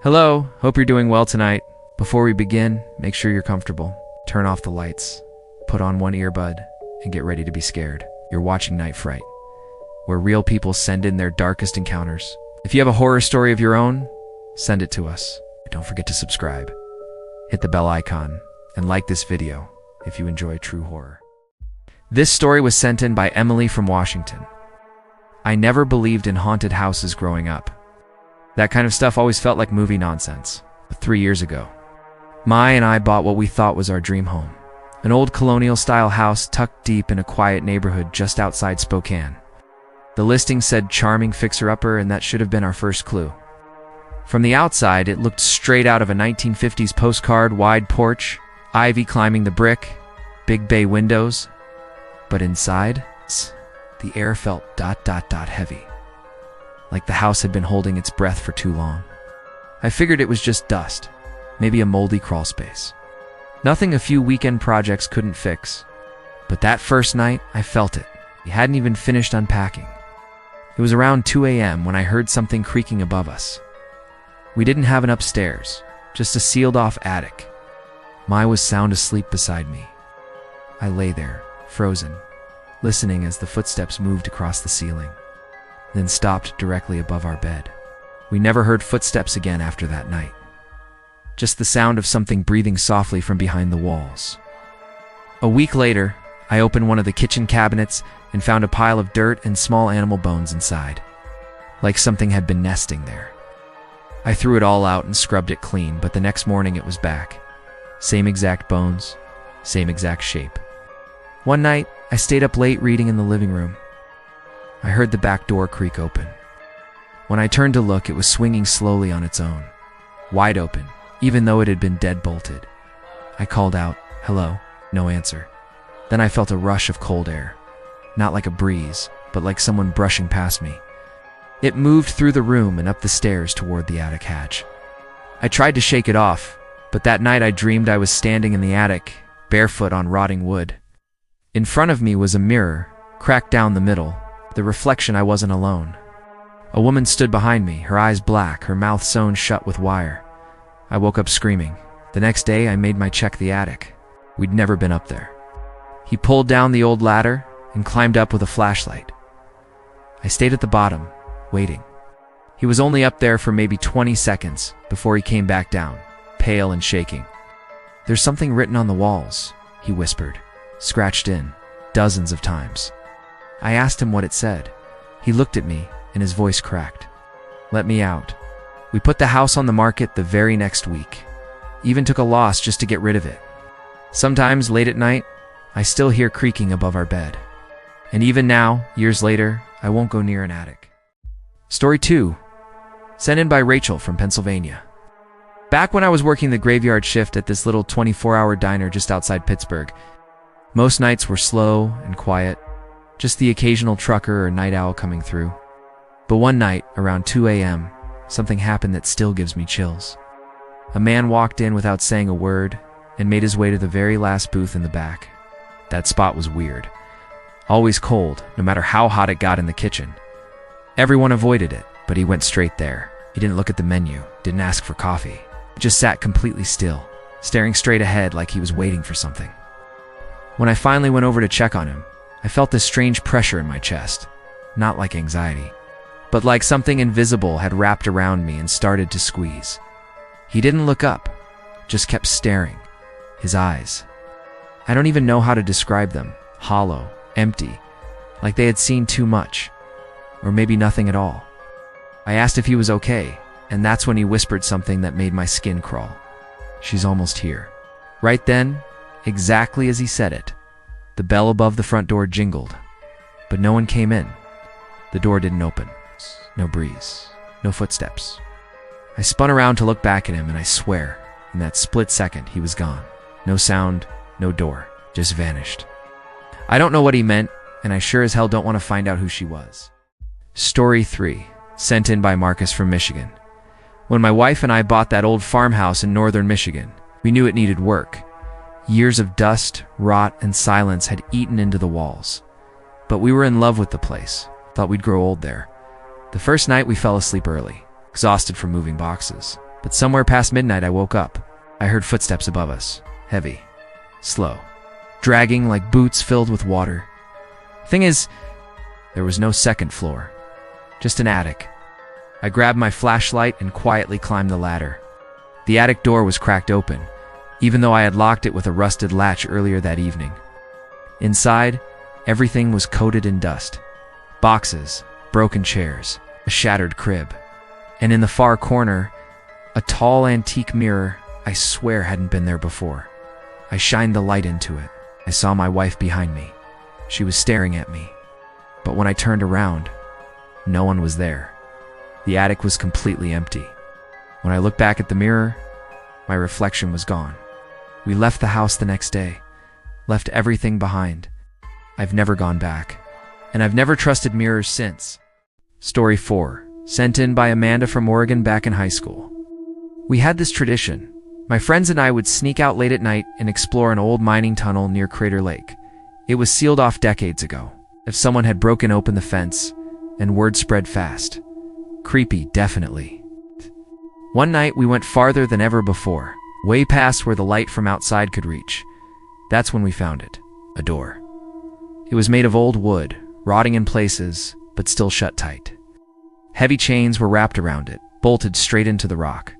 Hello, hope you're doing well tonight. Before we begin, make sure you're comfortable. Turn off the lights, put on one earbud, and get ready to be scared. You're watching Night Fright, where real people send in their darkest encounters. If you have a horror story of your own, send it to us. Don't forget to subscribe, hit the bell icon, and like this video if you enjoy true horror. This story was sent in by Emily from Washington. I never believed in haunted houses growing up. That kind of stuff always felt like movie nonsense. But 3 years ago, Mai and I bought what we thought was our dream home. An old colonial-style house tucked deep in a quiet neighborhood just outside Spokane. The listing said charming fixer-upper, and that should have been our first clue. From the outside, it looked straight out of a 1950s postcard, wide porch, ivy climbing the brick, big bay windows. But inside, the air felt ... heavy. Like the house had been holding its breath for too long. I figured it was just dust, maybe a moldy crawl space. Nothing a few weekend projects couldn't fix. But that first night, I felt it. We hadn't even finished unpacking. It was around 2 a.m. when I heard something creaking above us. We didn't have an upstairs, just a sealed-off attic. Mai was sound asleep beside me. I lay there, frozen, listening as the footsteps moved across the ceiling, then stopped directly above our bed. We never heard footsteps again after that night. Just the sound of something breathing softly from behind the walls. A week later, I opened one of the kitchen cabinets and found a pile of dirt and small animal bones inside, like something had been nesting there. I threw it all out and scrubbed it clean, but the next morning it was back. Same exact bones, same exact shape. One night, I stayed up late reading in the living room. I heard the back door creak open. When I turned to look, it was swinging slowly on its own, wide open, even though it had been dead-bolted. I called out, "Hello," no answer. Then I felt a rush of cold air, not like a breeze, but like someone brushing past me. It moved through the room and up the stairs toward the attic hatch. I tried to shake it off, but that night I dreamed I was standing in the attic, barefoot on rotting wood. In front of me was a mirror, cracked down the middle, the reflection I wasn't alone. A woman stood behind me, her eyes black, her mouth sewn shut with wire. I woke up screaming. The next day, I made my check the attic. We'd never been up there. He pulled down the old ladder and climbed up with a flashlight. I stayed at the bottom, waiting. He was only up there for maybe 20 seconds before he came back down, pale and shaking. "There's something written on the walls," he whispered, scratched in, dozens of times. I asked him what it said. He looked at me, and his voice cracked. "Let me out." We put the house on the market the very next week. Even took a loss just to get rid of it. Sometimes, late at night, I still hear creaking above our bed. And even now, years later, I won't go near an attic. Story 2, sent in by Rachel from Pennsylvania. Back when I was working the graveyard shift at this little 24-hour diner just outside Pittsburgh, most nights were slow and quiet, just the occasional trucker or night owl coming through. But one night, around 2 a.m., something happened that still gives me chills. A man walked in without saying a word and made his way to the very last booth in the back. That spot was weird. Always cold, no matter how hot it got in the kitchen. Everyone avoided it, but he went straight there. He didn't look at the menu, didn't ask for coffee. Just sat completely still, staring straight ahead like he was waiting for something. When I finally went over to check on him, I felt this strange pressure in my chest. Not like anxiety, but like something invisible had wrapped around me and started to squeeze. He didn't look up, just kept staring. His eyes. I don't even know how to describe them. Hollow, empty, like they had seen too much, or maybe nothing at all. I asked if he was okay, and that's when he whispered something that made my skin crawl. "She's almost here." Right then, exactly as he said it, the bell above the front door jingled, but no one came in. The door didn't open. No breeze, no footsteps. I spun around to look back at him, and I swear, in that split second, he was gone. No sound, no door, just vanished. I don't know what he meant, and I sure as hell don't want to find out who she was. Story 3, sent in by Marcus from Michigan. When my wife and I bought that old farmhouse in northern Michigan, we knew it needed work. Years of dust, rot, and silence had eaten into the walls. But we were in love with the place, thought we'd grow old there. The first night we fell asleep early, exhausted from moving boxes. But somewhere past midnight I woke up. I heard footsteps above us. Heavy. Slow. Dragging like boots filled with water. Thing is, there was no second floor. Just an attic. I grabbed my flashlight and quietly climbed the ladder. The attic door was cracked open, even though I had locked it with a rusted latch earlier that evening. Inside, everything was coated in dust. Boxes, broken chairs, a shattered crib. And in the far corner, a tall antique mirror I swear hadn't been there before. I shined the light into it. I saw my wife behind me. She was staring at me. But when I turned around, no one was there. The attic was completely empty. When I looked back at the mirror, my reflection was gone. We left the house the next day, left everything behind. I've never gone back, and I've never trusted mirrors since. Story 4, sent in by Amanda from Oregon back in high school. We had this tradition. My friends and I would sneak out late at night and explore an old mining tunnel near Crater Lake. It was sealed off decades ago. If someone had broken open the fence, and word spread fast. Creepy, definitely. One night we went farther than ever before, way past where the light from outside could reach. That's when we found it, a door. It was made of old wood, rotting in places, but still shut tight. Heavy chains were wrapped around it, bolted straight into the rock.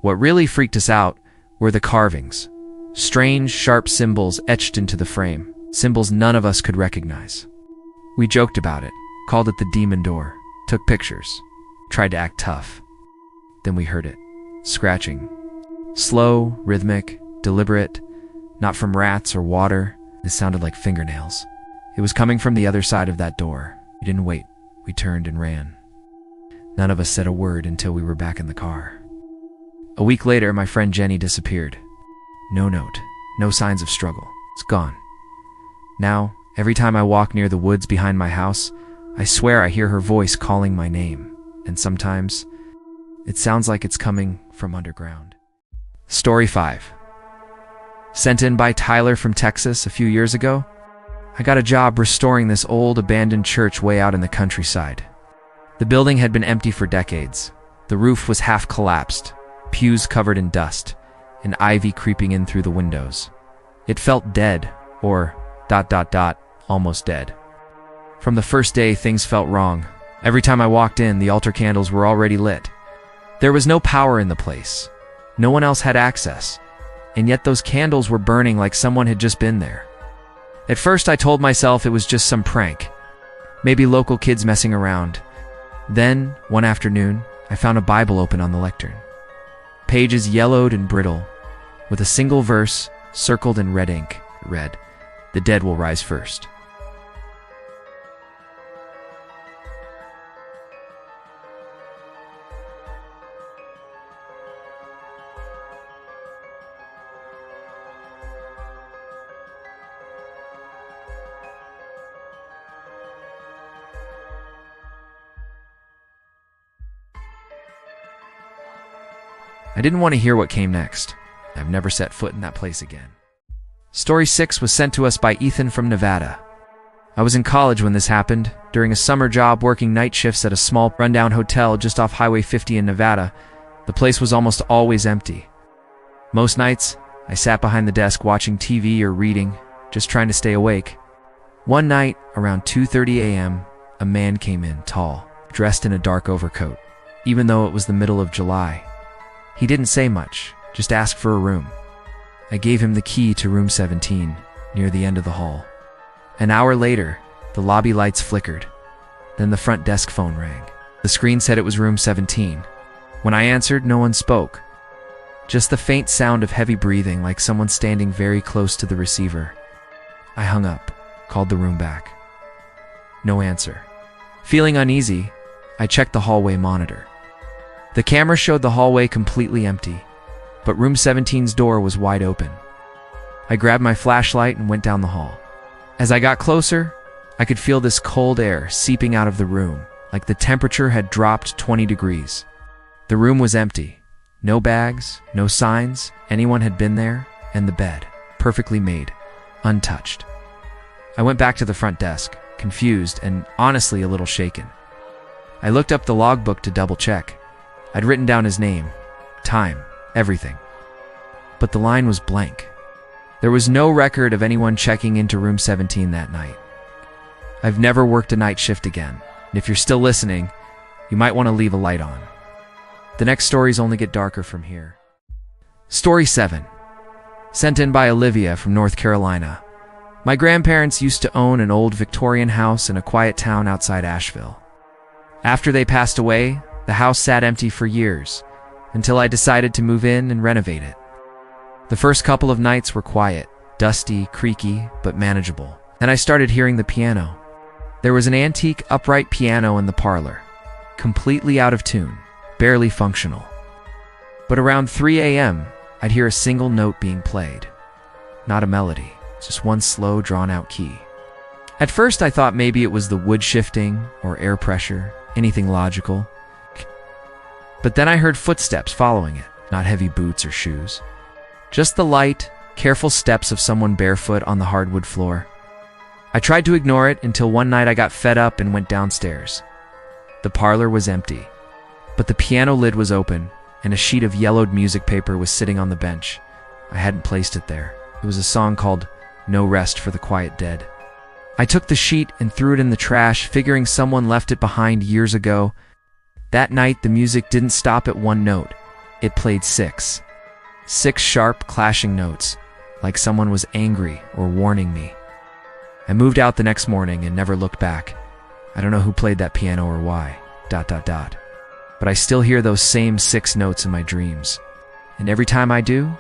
What really freaked us out were the carvings. Strange, sharp symbols etched into the frame, symbols none of us could recognize. We joked about it, called it the demon door, took pictures, tried to act tough. Then we heard it, scratching. Slow, rhythmic, deliberate, not from rats or water. It sounded like fingernails. It was coming from the other side of that door. We didn't wait. We turned and ran. None of us said a word until we were back in the car. A week later, my friend Jenny disappeared. No note, no signs of struggle. It's gone. Now, every time I walk near the woods behind my house, I swear I hear her voice calling my name, and sometimes it sounds like it's coming from underground. Story 5. Sent in by Tyler from Texas a few years ago. I got a job restoring this old abandoned church way out in the countryside. The building had been empty for decades. The roof was half collapsed, pews covered in dust, and ivy creeping in through the windows. It felt dead, or ... almost dead. From the first day, things felt wrong. Every time I walked in, the altar candles were already lit. There was no power in the place. No one else had access. And yet those candles were burning like someone had just been there. At first, I told myself it was just some prank. Maybe local kids messing around. Then, one afternoon, I found a Bible open on the lectern. Pages yellowed and brittle, with a single verse circled in red ink. It read, "The dead will rise first." I didn't want to hear what came next. I've never set foot in that place again. Story 6 was sent to us by Ethan from Nevada. I was in college when this happened, during a summer job working night shifts at a small, rundown hotel just off Highway 50 in Nevada. The place was almost always empty. Most nights, I sat behind the desk watching TV or reading, just trying to stay awake. One night, around 2:30 a.m., a man came in, tall, dressed in a dark overcoat, even though it was the middle of July. He didn't say much, just asked for a room. I gave him the key to room 17, near the end of the hall. An hour later, the lobby lights flickered. Then the front desk phone rang. The screen said it was room 17. When I answered, no one spoke. Just the faint sound of heavy breathing, like someone standing very close to the receiver. I hung up, called the room back. No answer. Feeling uneasy, I checked the hallway monitor. The camera showed the hallway completely empty, but room 17's door was wide open. I grabbed my flashlight and went down the hall. As I got closer, I could feel this cold air seeping out of the room, like the temperature had dropped 20 degrees. The room was empty. No bags, no signs anyone had been there, and the bed, perfectly made, untouched. I went back to the front desk, confused and honestly a little shaken. I looked up the logbook to double check. I'd written down his name, time, everything. But the line was blank. There was no record of anyone checking into room 17 that night. I've never worked a night shift again, and if you're still listening, you might want to leave a light on. The next stories only get darker from here. Story 7. Sent in by Olivia from North Carolina. My grandparents used to own an old Victorian house in a quiet town outside Asheville. After they passed away, the house sat empty for years, until I decided to move in and renovate it. The first couple of nights were quiet, dusty, creaky, but manageable. Then I started hearing the piano. There was an antique upright piano in the parlor, completely out of tune, barely functional. But around 3 a.m., I'd hear a single note being played. Not a melody, just one slow, drawn-out key. At first, I thought maybe it was the wood shifting or air pressure, anything logical. But then I heard footsteps following it, not heavy boots or shoes. Just the light, careful steps of someone barefoot on the hardwood floor. I tried to ignore it until one night I got fed up and went downstairs. The parlor was empty, but the piano lid was open, and a sheet of yellowed music paper was sitting on the bench. I hadn't placed it there. It was a song called No Rest for the Quiet Dead. I took the sheet and threw it in the trash, figuring someone left it behind years ago. That night, the music didn't stop at one note. It played 6. 6 sharp, clashing notes, like someone was angry or warning me. I moved out the next morning and never looked back. I don't know who played that piano or why, ... But I still hear those same 6 notes in my dreams. And every time I do,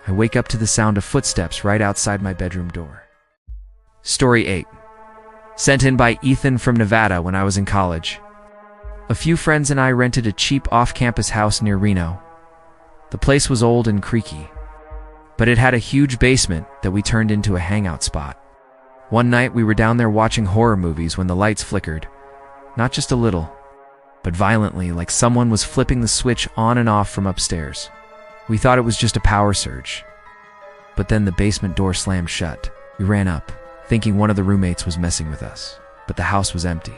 I wake up to the sound of footsteps right outside my bedroom door. Story 8. Sent in by Ethan from Nevada when I was in college. A few friends and I rented a cheap off-campus house near Reno. The place was old and creaky, but it had a huge basement that we turned into a hangout spot. One night we were down there watching horror movies when the lights flickered. Not just a little, but violently, like someone was flipping the switch on and off from upstairs. We thought it was just a power surge. But then the basement door slammed shut. We ran up, thinking one of the roommates was messing with us, but the house was empty.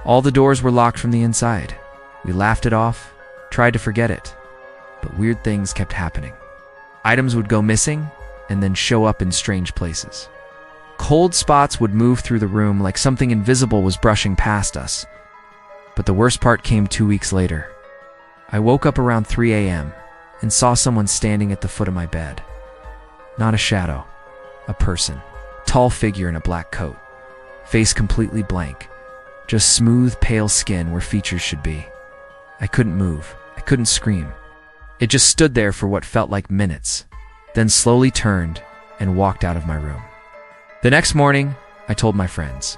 All the doors were locked from the inside. We laughed it off, tried to forget it, but weird things kept happening. Items would go missing and then show up in strange places. Cold spots would move through the room like something invisible was brushing past us. But the worst part came 2 weeks later. I woke up around 3 a.m. and saw someone standing at the foot of my bed. Not a shadow, a person. Tall figure in a black coat. Face completely blank. Just smooth, pale skin where features should be. I couldn't move. I couldn't scream. It just stood there for what felt like minutes, then slowly turned and walked out of my room. The next morning, I told my friends,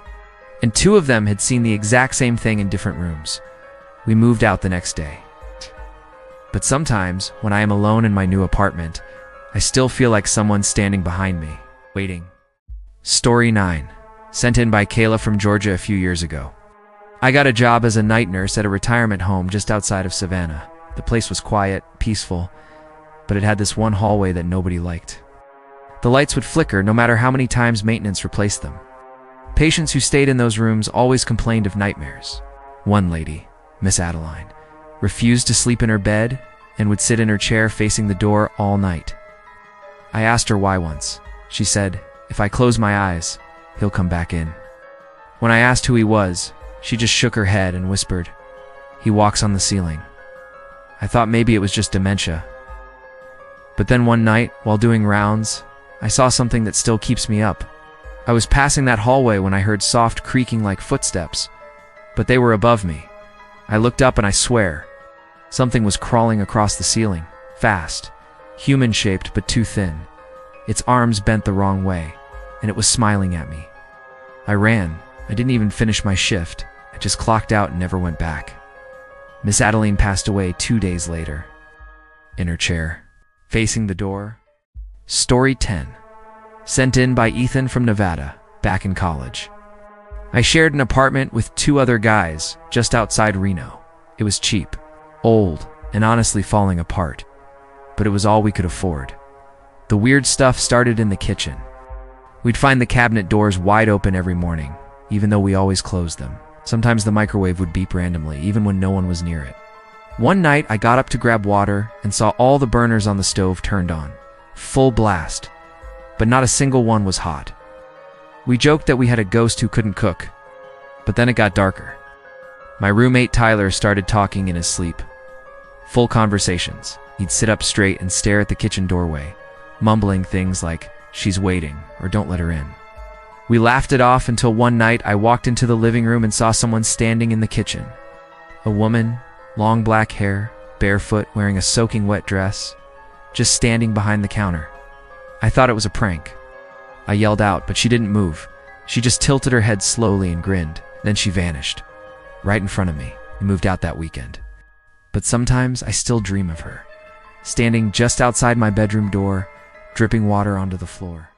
and 2 of them had seen the exact same thing in different rooms. We moved out the next day. But sometimes, when I am alone in my new apartment, I still feel like someone's standing behind me, waiting. Story 9. Sent in by Kayla from Georgia a few years ago. I got a job as a night nurse at a retirement home just outside of Savannah. The place was quiet, peaceful, but it had this one hallway that nobody liked. The lights would flicker no matter how many times maintenance replaced them. Patients who stayed in those rooms always complained of nightmares. One lady, Miss Adeline, refused to sleep in her bed and would sit in her chair facing the door all night. I asked her why once. She said, "If I close my eyes, he'll come back in." When I asked who he was, she just shook her head and whispered, "He walks on the ceiling." I thought maybe it was just dementia. But then one night, while doing rounds, I saw something that still keeps me up. I was passing that hallway when I heard soft creaking like footsteps, but they were above me. I looked up and I swear, something was crawling across the ceiling, fast, human-shaped but too thin. Its arms bent the wrong way, and it was smiling at me. I ran. I didn't even finish my shift. I just clocked out and never went back. Miss Adeline passed away 2 days later, in her chair, facing the door. Story 10. Sent in by Ethan from Nevada, back in college. I shared an apartment with 2 other guys just outside Reno. It was cheap, old, and honestly falling apart, but it was all we could afford. The weird stuff started in the kitchen. We'd find the cabinet doors wide open every morning, even though we always closed them. Sometimes the microwave would beep randomly, even when no one was near it. One night, I got up to grab water and saw all the burners on the stove turned on. Full blast. But not a single one was hot. We joked that we had a ghost who couldn't cook. But then it got darker. My roommate Tyler started talking in his sleep. Full conversations. He'd sit up straight and stare at the kitchen doorway, mumbling things like, "She's waiting," or "Don't let her in." We laughed it off until one night I walked into the living room and saw someone standing in the kitchen. A woman, long black hair, barefoot, wearing a soaking wet dress, just standing behind the counter. I thought it was a prank. I yelled out, but she didn't move. She just tilted her head slowly and grinned. Then she vanished. Right in front of me. We moved out that weekend. But sometimes I still dream of her, standing just outside my bedroom door, dripping water onto the floor.